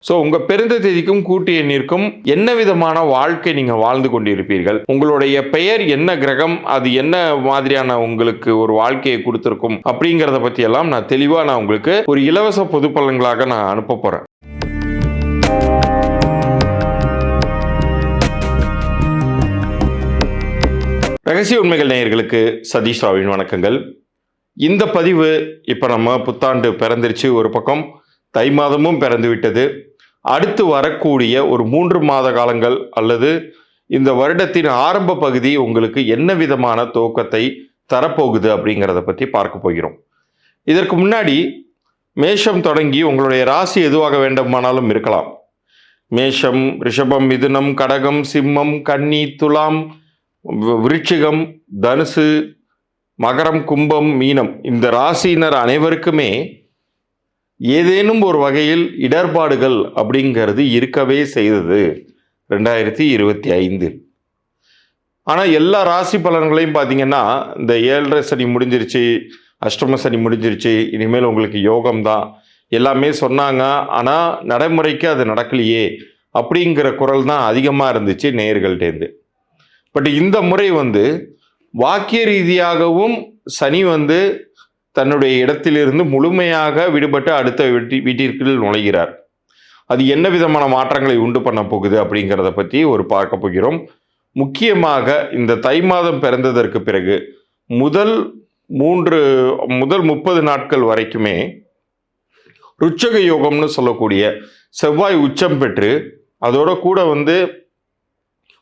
So உங்கள் பிறந்த தேதிக்கும் கூட்டு எண்ணிற்கும் என்ன விதமான வாழ்க்கை நீங்கள் வாழ்ந்து கொண்டிருப்பீர்கள், உங்களுடைய பெயர் என்ன கிரகம், அது என்ன மாதிரியான உங்களுக்கு ஒரு வாழ்க்கையை கொடுத்துருக்கும் அப்படிங்கிறத பற்றி எல்லாம் நான் தெளிவாக உங்களுக்கு ஒரு இலவச பொது பலன்களாக நான் அனுப்ப போகிறேன். ரகசிய உண்மைகள் நேயர்களுக்கு சதீஷ் ராவின் வணக்கங்கள். இந்த பதிவு இப்போ நம்ம புத்தாண்டு பிறந்துருச்சு, ஒரு பக்கம் தை மாதமும் பிறந்து விட்டது. அடுத்து வரக்கூடிய ஒரு 3 மாத காலங்கள் அல்லது இந்த வருடத்தின் ஆரம்ப பகுதி உங்களுக்கு என்ன விதமான துவக்கத்தை தரப்போகுது அப்படிங்கிறத பற்றி பார்க்க போகிறோம். இதற்கு முன்னாடி மேஷம் தொடங்கி உங்களுடைய ராசி எதுவாக வேண்டுமானாலும் இருக்கலாம். மேஷம், ரிஷபம், மிதுனம், கடகம், சிம்மம், கன்னி, துலாம், விருச்சிகம், தனுசு, மகரம், கும்பம், மீனம், இந்த ராசியினர் அனைவருக்குமே ஏதேனும் ஒரு வகையில் இடர்பாடுகள் அப்படிங்கிறது இருக்கவே செய்தது 2025. ஆனால் எல்லா ராசி பலன்களையும் பார்த்தீங்கன்னா, இந்த 7.5 சனி முடிஞ்சிருச்சு, அஷ்டம சனி முடிஞ்சிருச்சு, இனிமேல் உங்களுக்கு யோகம்தான் எல்லாமே சொன்னாங்க. ஆனால் நடைமுறைக்கு அது நடக்கலையே அப்படிங்கிற குரல் தான் அதிகமாக இருந்துச்சு நேயர்கள்டேருந்து. பட் இந்த முறை வாக்கிய ரீதியாகவும் சனி தன்னுடைய இடத்திலிருந்து முழுமையாக விடுபட்டு அடுத்த வீட்டிற்குள் நுழைகிறார். அது என்ன விதமான மாற்றங்களை உண்டு பண்ண போகுது அப்படிங்கிறத பற்றி பார்க்க போகிறோம். முக்கியமாக இந்த தை மாதம் பிறந்ததற்கு பிறகு முதல் 30 நாட்கள் வரைக்குமே ருச்சக யோகம்னு சொல்லக்கூடிய செவ்வாய் உச்சம் பெற்று அதோட கூட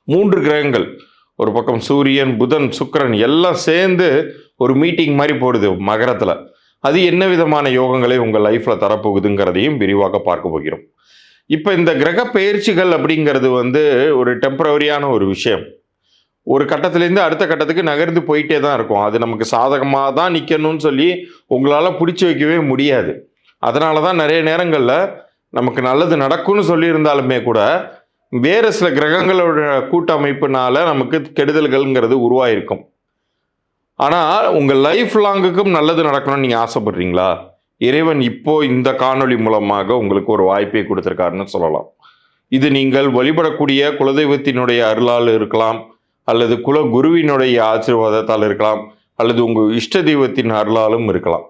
3 கிரகங்கள், ஒரு பக்கம் சூரியன், புதன், சுக்கிரன் எல்லாம் சேர்ந்து ஒரு மீட்டிங் மாதிரி போடுது மகரத்தில். அது என்ன விதமான யோகங்களை உங்கள் லைஃப்பில் தரப்போகுதுங்கிறதையும் விரிவாக பார்க்க போகிறோம். இப்போ இந்த கிரக பயிற்சிகள் அப்படிங்கிறது ஒரு டெம்பரவரியான ஒரு விஷயம். ஒரு கட்டத்திலேருந்து அடுத்த கட்டத்துக்கு நகர்ந்து போயிட்டே தான் இருக்கும். அது நமக்கு சாதகமாக தான் நிற்கணும்னு சொல்லி உங்களால் பிடிச்சி வைக்கவே முடியாது. அதனால தான் நிறைய நேரங்களில் நமக்கு நல்லது நடக்கும்னு சொல்லியிருந்தாலுமே கூட வேறு சில கிரகங்களோட கூட்டமைப்புனால நமக்கு கெடுதல்கள்ங்கிறது உருவாயிருக்கும். ஆனால் உங்கள் லைஃப் லாங்குக்கும் நல்லது நடக்கணும்னு நீங்கள் ஆசைப்படுறீங்களா? இறைவன் இப்போ இந்த காணொளி மூலமாக உங்களுக்கு ஒரு வாய்ப்பை கொடுத்துருக்காருன்னு சொல்லலாம். இது நீங்கள் வழிபடக்கூடிய குலதெய்வத்தினுடைய அருளால் இருக்கலாம், அல்லது குல குருவினுடைய ஆசீர்வாதத்தால் இருக்கலாம், அல்லது உங்கள் இஷ்ட தெய்வத்தின் அருளாலும் இருக்கலாம்.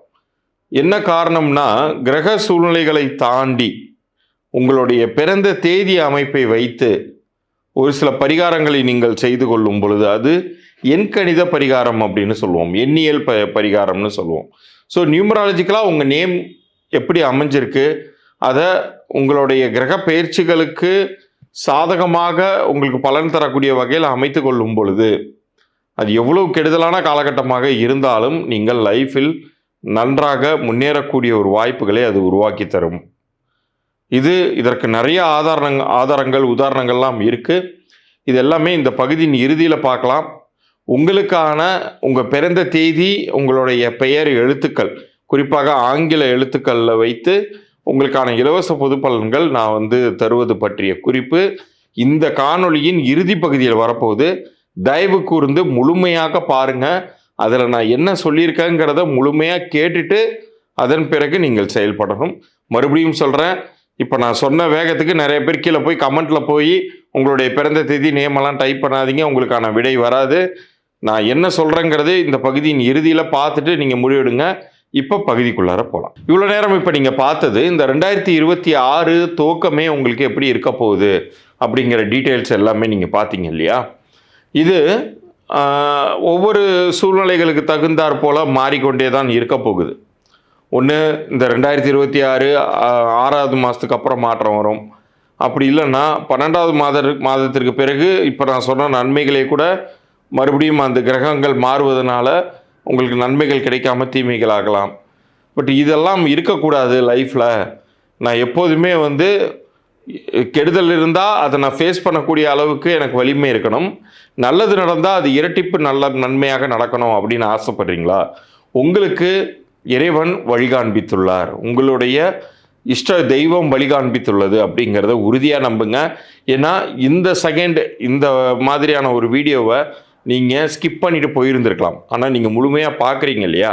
என்ன காரணம்னா, கிரக சூழ்நிலைகளை தாண்டி உங்களுடைய பிறந்த தேதி அமைப்பை வைத்து ஒரு சில பரிகாரங்களை நீங்கள் செய்து கொள்ளும் பொழுது அது எண்கணித பரிகாரம் அப்படின்னு சொல்லுவோம், எண்ணியல் பரிகாரம்னு சொல்லுவோம். ஸோ நியூமராலஜிக்கலாக உங்கள் நேம் எப்படி அமைஞ்சிருக்கு, அதை உங்களுடைய கிரக பயிற்சிகளுக்கு சாதகமாக உங்களுக்கு பலன் தரக்கூடிய வகையில் அமைத்து கொள்ளும் பொழுது அது எவ்வளவு கெடுதலான காலகட்டமாக இருந்தாலும் நீங்கள் லைஃப்பில் நன்றாக முன்னேறக்கூடிய ஒரு வாய்ப்புகளை அது உருவாக்கி தரும். இதற்கு நிறைய ஆதாரங்கள் உதாரணங்கள்லாம் இருக்குது. இது எல்லாமே இந்த பகுதியின் இறுதியில் பார்க்கலாம். உங்களுக்கான உங்கள் பிறந்த தேதி, உங்களுடைய பெயர் எழுத்துக்கள், குறிப்பாக ஆங்கில எழுத்துக்களில் வைத்து உங்களுக்கான இலவச பொது பலன்கள் நான் தருவது பற்றிய குறிப்பு இந்த காணொளியின் இறுதி பகுதியில் வரப்போகுது. தயவு கூர்ந்து முழுமையாக பாருங்கள். அதில் நான் என்ன சொல்லியிருக்கேங்கிறத முழுமையாக கேட்டுட்டு அதன் பிறகு நீங்கள் செயல்படணும். மறுபடியும் சொல்கிறேன், இப்போ நான் சொன்ன வேகத்துக்கு நிறைய பேர் கீழே போய் கமெண்ட்டில் போய் உங்களுடைய பிறந்த தேதி நேமெல்லாம் டைப் பண்ணாதீங்க, உங்களுக்கான விடை வராது. நான் என்ன சொல்கிறேங்கிறது இந்த பகுதியின் இறுதியில் பார்த்துட்டு நீங்கள் முடிவெடுங்க. இப்போ பகுதிக்குள்ளார போகலாம். இவ்வளோ நேரம் இப்போ நீங்கள் பார்த்தது இந்த 2026 துவக்கமே உங்களுக்கு எப்படி இருக்க போகுது அப்படிங்கிற டீட்டெயில்ஸ் எல்லாமே நீங்கள் பார்த்தீங்க இல்லையா? இது ஒவ்வொரு சூழ்நிலைகளுக்கு தகுந்தாற் போல் மாறிக்கொண்டே தான் இருக்க போகுது. ஒன்று இந்த 2026 6வது மாதத்துக்கு அப்புறம் மாற்றம் வரும். அப்படி இல்லைன்னா 12வது மாதத்திற்கு பிறகு இப்போ நான் சொன்ன நன்மைகளே கூட மறுபடியும் அந்த கிரகங்கள் மாறுவதனால உங்களுக்கு நன்மைகள் கிடைக்காம தீமைகள் ஆகலாம். பட் இதெல்லாம் இருக்கக்கூடாது லைஃப்பில். நான் எப்போதுமே கெடுதல் இருந்தால் அதை நான் ஃபேஸ் பண்ணக்கூடிய அளவுக்கு எனக்கு வலிமை இருக்கணும். நல்லது நடந்தால் அது இரட்டிப்பு நன்மையாக நடக்கணும் அப்படின்னு ஆசைப்படுறீங்களா? உங்களுக்கு இறைவன் வழிகாண்பித்துள்ளார், உங்களுடைய இஷ்ட தெய்வம் வழிகாண்பித்துள்ளது அப்படிங்கிறத உறுதியாக நம்புங்க. ஏன்னா இந்த மாதிரியான ஒரு வீடியோவை நீங்கள் ஸ்கிப் பண்ணிட்டு போயிருந்திருக்கலாம். ஆனால் நீங்கள் முழுமையாக பார்க்குறீங்க இல்லையா?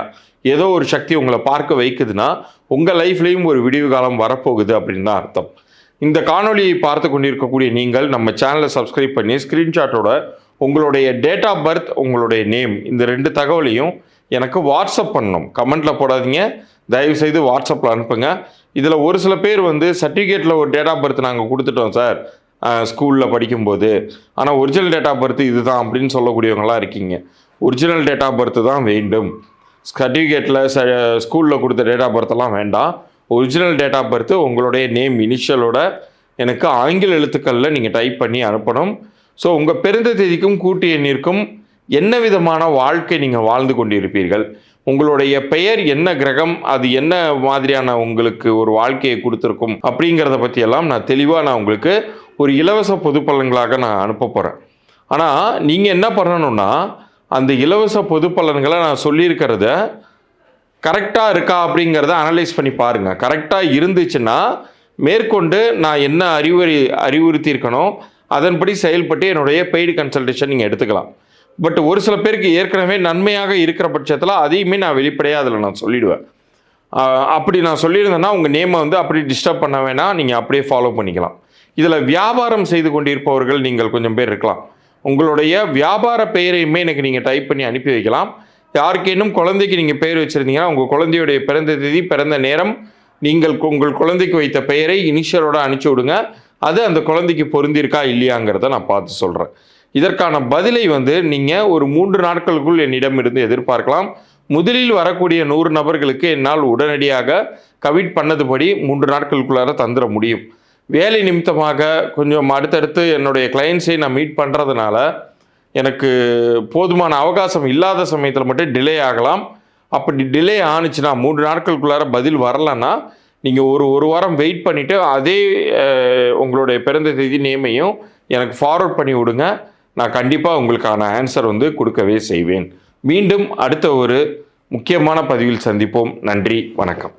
ஏதோ ஒரு சக்தி உங்களை பார்க்க வைக்குதுன்னா உங்கள் லைஃப்லேயும் ஒரு விடிவு காலம் வரப்போகுது அப்படின்னு தான் அர்த்தம். இந்த காணொலியை பார்த்து கொண்டிருக்கக்கூடிய நீங்கள் நம்ம சேனலை சப்ஸ்கிரைப் பண்ணி ஸ்க்ரீன்ஷாட்டோட உங்களுடைய டேட் ஆஃப் பர்த், உங்களுடைய நேம், இந்த 2 தகவலையும் எனக்கு வாட்ஸ்அப் பண்ணணும். கமெண்ட்டில் போடாதீங்க, தயவுசெய்து வாட்ஸ்அப்பில் அனுப்புங்க. இதில் ஒரு சில பேர் சர்டிஃபிகேட்டில் ஒரு டேட் ஆஃப் பர்த் நாங்கள் கொடுத்துட்டோம் சார் ஸ்கூலில் படிக்கும்போது, ஆனால் ஒரிஜினல் டேட் ஆஃப் பர்த் இதுதான் அப்படின்னு சொல்லக்கூடியவங்களாம் இருக்கீங்க. ஒரிஜினல் டேட் ஆஃப் பர்த் தான் வேண்டும். சர்டிஃபிகேட்டில் ஸ்கூலில் கொடுத்த டேட் ஆஃப் பர்த்தெல்லாம் வேண்டாம். ஒரிஜினல் டேட் ஆஃப் பர்த் உங்களுடைய நேம் இனிஷியலோட எனக்கு ஆங்கில எழுத்துக்களில் நீங்கள் டைப் பண்ணி அனுப்பணும். ஸோ உங்கள் பிறந்த தேதிக்கும் கூட்டு எண்ணிற்கும் என்ன விதமான வாழ்க்கை நீங்கள் வாழ்ந்து கொண்டிருப்பீர்கள், உங்களுடைய பெயர் என்ன கிரகம், அது என்ன மாதிரியான உங்களுக்கு ஒரு வாழ்க்கையை கொடுத்துருக்கும் அப்படிங்கிறத பற்றியெல்லாம் நான் தெளிவாக உங்களுக்கு ஒரு இலவச பொது பலன்களாக நான் அனுப்ப போகிறேன். ஆனால் நீங்கள் என்ன பண்ணணும்னா, அந்த இலவச பொது பலன்களை நான் சொல்லியிருக்கிறத கரெக்டாக இருக்கா அப்படிங்கிறத அனலைஸ் பண்ணி பாருங்கள். கரெக்டாக இருந்துச்சுன்னா மேற்கொண்டு நான் என்ன அறிவுறுத்தியிருக்கணும் அதன்படி செயல்பட்டு என்னுடைய பெய்டு கன்சல்டேஷன் நீங்கள் எடுத்துக்கலாம். பட் ஒரு சில பேருக்கு ஏற்கனவே நன்மையாக இருக்கிற பட்சத்தில் அதையுமே நான் வெளிப்படையாக அதில் நான் சொல்லிவிடுவேன். அப்படி நான் சொல்லியிருந்தேன்னா உங்கள் நேமை அப்படி டிஸ்டர்ப் பண்ண வேணாம், நீங்கள் அப்படியே ஃபாலோ பண்ணிக்கலாம். இதில் வியாபாரம் செய்து கொண்டிருப்பவர்கள் நீங்கள் கொஞ்சம் பேர் இருக்கலாம். உங்களுடைய வியாபார பெயரையுமே எனக்கு நீங்கள் டைப் பண்ணி அனுப்பி வைக்கலாம். யாருக்கேனும் குழந்தைக்கு நீங்கள் பெயர் வச்சுருந்தீங்கன்னா உங்கள் குழந்தையுடைய பிறந்த தேதி, பிறந்த நேரம், நீங்கள் உங்கள் குழந்தைக்கு வைத்த பெயரை இனிஷியலோட அனுப்பிச்சி விடுங்க. அது அந்த குழந்தைக்கு பொருந்திருக்கா இல்லையாங்கிறத நான் பார்த்து சொல்கிறேன். இதற்கான பதிலை நீங்கள் ஒரு 3 நாட்களுக்குள் என்னிடம் இருந்து எதிர்பார்க்கலாம். முதலில் வரக்கூடிய 100 நபர்களுக்கு என்னால் உடனடியாக கமிட் பண்ணதுபடி 3 நாட்களுக்குள்ளார தந்துட முடியும். வேலை நிமித்தமாக கொஞ்சம் அடுத்தடுத்து என்னுடைய கிளைண்ட்ஸை நான் மீட் பண்ணுறதுனால எனக்கு போதுமான அவகாசம் இல்லாத சமயத்தில் மட்டும் டிலே ஆகலாம். அப்படி டிலே ஆணுச்சுன்னா 3 நாட்களுக்குள்ளார பதில் வரலன்னா நீங்கள் ஒரு வாரம் வெயிட் பண்ணிவிட்டு அதே உங்களுடைய பிறந்த தேதி நேமையும் எனக்கு ஃபார்வர்ட் பண்ணி விடுங்க. நான் கண்டிப்பாக உங்களுக்கான ஆன்சர் கொடுக்கவே செய்வேன். மீண்டும் அடுத்த ஒரு முக்கியமான பதிவில் சந்திப்போம். நன்றி, வணக்கம்.